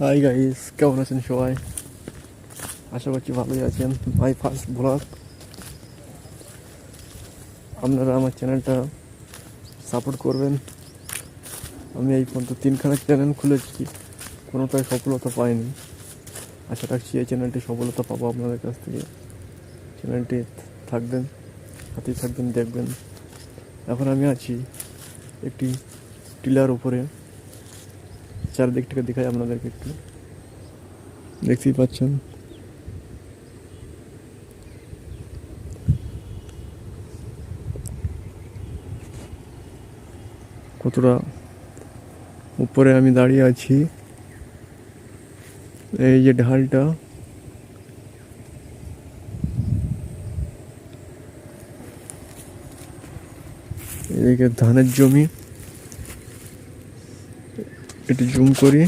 Hi guys, কেমন আছেন সবাই? আশা করছি ভালোই আছেন। My first blog. আপনারা আমার চ্যানেলটা সাপোর্ট করবেন। আমি এই পর্যন্ত 3খানা চ্যানেল খুলেছি, কোনোটাই সফলতা পাইনি। আশা রাখছি এই চ্যানেলটি সফলতা পাবো আপনাদের কাছ থেকে। চ্যানেলটি থাকবেন, হাতেই থাকবেন, দেখবেন। এখন আমি আছি একটি টিলার উপরে। চারদিকটাকে দেখাই আপনাদেরকে একটু, দেখতেই পাচ্ছেন। কতটা উপরে আমি দাঁড়িয়ে আছি। এই যে ঢালটা, এদিকে ধানের জমি। একটু জুম করি।